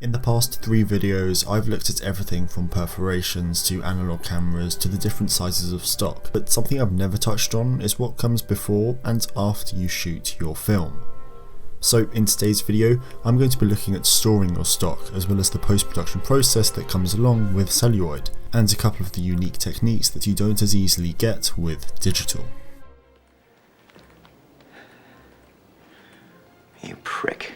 In the past 3 videos, I've looked at everything from perforations to analog cameras to the different sizes of stock, but something I've never touched on is what comes before and after you shoot your film. So in today's video, I'm going to be looking at storing your stock as well as the post-production process that comes along with celluloid, and a couple of the unique techniques that you don't as easily get with digital. You prick.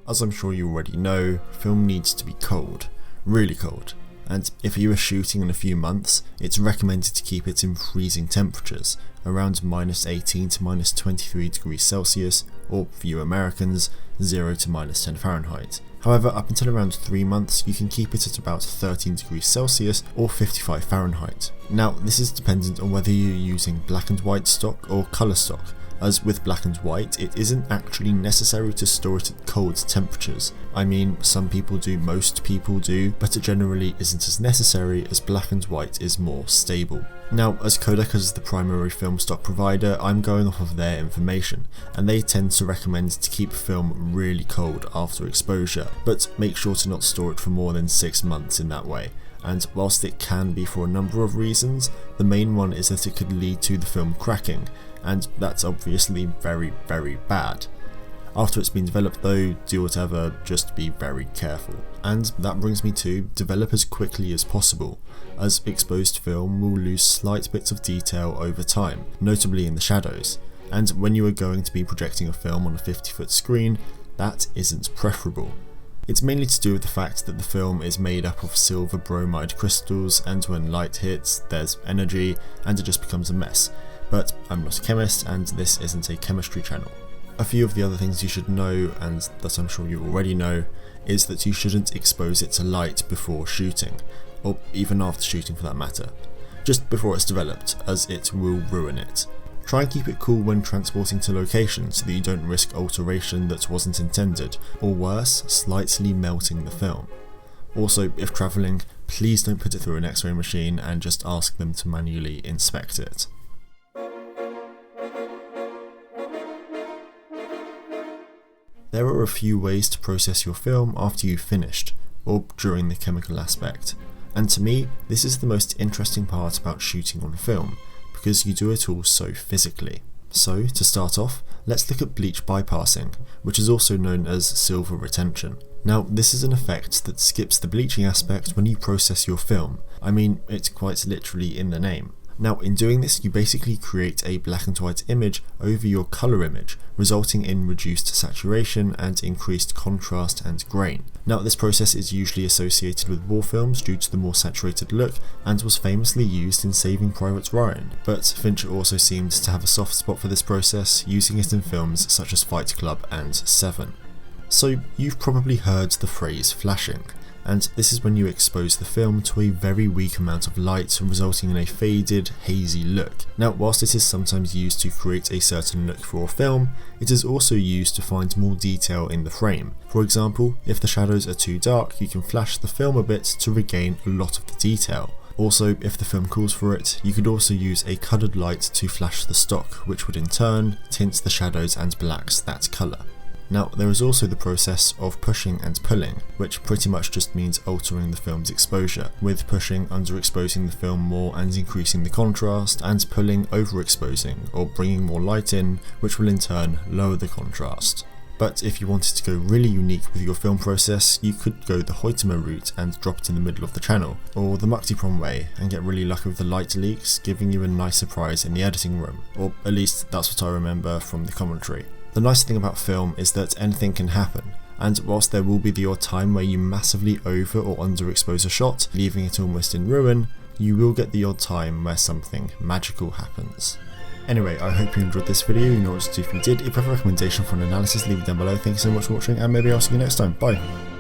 As I'm sure you already know, film needs to be cold, really cold, and if you are shooting in a few months, it's recommended to keep it in freezing temperatures, around -18 to -23 degrees Celsius, or for you Americans, 0 to -10 Fahrenheit. However, up until around 3 months, you can keep it at about 13 degrees Celsius or 55 Fahrenheit. Now, this is dependent on whether you're using black and white stock or colour stock. As with black and white, it isn't actually necessary to store it at cold temperatures. I mean, some people do, most people do, but it generally isn't as necessary as black and white is more stable. Now, as Kodak is the primary film stock provider, I'm going off of their information, and they tend to recommend to keep film really cold after exposure, but make sure to not store it for more than 6 months in that way. And whilst it can be for a number of reasons, the main one is that it could lead to the film cracking, and that's obviously very, very bad. After it's been developed though, do whatever, just be very careful. And that brings me to develop as quickly as possible, as exposed film will lose slight bits of detail over time, notably in the shadows, and when you are going to be projecting a film on a 50-foot screen, that isn't preferable. It's mainly to do with the fact that the film is made up of silver bromide crystals, and when light hits, there's energy, and it just becomes a mess. But I'm not a chemist, and this isn't a chemistry channel. A few of the other things you should know, and that I'm sure you already know, is that you shouldn't expose it to light before shooting, or even after shooting for that matter, just before it's developed, as it will ruin it. Try and keep it cool when transporting to location so that you don't risk alteration that wasn't intended, or worse, slightly melting the film. Also, if travelling, please don't put it through an X-ray machine and just ask them to manually inspect it. There are a few ways to process your film after you've finished, or during the chemical aspect, and to me, this is the most interesting part about shooting on film, because you do it all so physically. So, to start off, let's look at bleach bypassing, which is also known as silver retention. Now, this is an effect that skips the bleaching aspect when you process your film. I mean, it's quite literally in the name. Now, in doing this, you basically create a black and white image over your colour image, resulting in reduced saturation and increased contrast and grain. Now, this process is usually associated with war films due to the more saturated look, and was famously used in Saving Private Ryan, but Fincher also seemed to have a soft spot for this process, using it in films such as Fight Club and Seven. So, you've probably heard the phrase flashing, and this is when you expose the film to a very weak amount of light, resulting in a faded, hazy look. Now, whilst it is sometimes used to create a certain look for a film, it is also used to find more detail in the frame. For example, if the shadows are too dark, you can flash the film a bit to regain a lot of the detail. Also, if the film calls for it, you could also use a coloured light to flash the stock, which would in turn tint the shadows and blacks that colour. Now, there is also the process of pushing and pulling, which pretty much just means altering the film's exposure, with pushing underexposing the film more and increasing the contrast, and pulling overexposing or bringing more light in, which will in turn lower the contrast. But if you wanted to go really unique with your film process, you could go the Hoytema route and drop it in the middle of the channel, or the Mukti way and get really lucky with the light leaks, giving you a nice surprise in the editing room, or at least that's what I remember from the commentary. The nice thing about film is that anything can happen, and whilst there will be the odd time where you massively over or underexpose a shot, leaving it almost in ruin, you will get the odd time where something magical happens. Anyway, I hope you enjoyed this video. You know what to do if you did. If you have a recommendation for an analysis, leave it down below. Thank you so much for watching, and maybe I'll see you next time. Bye!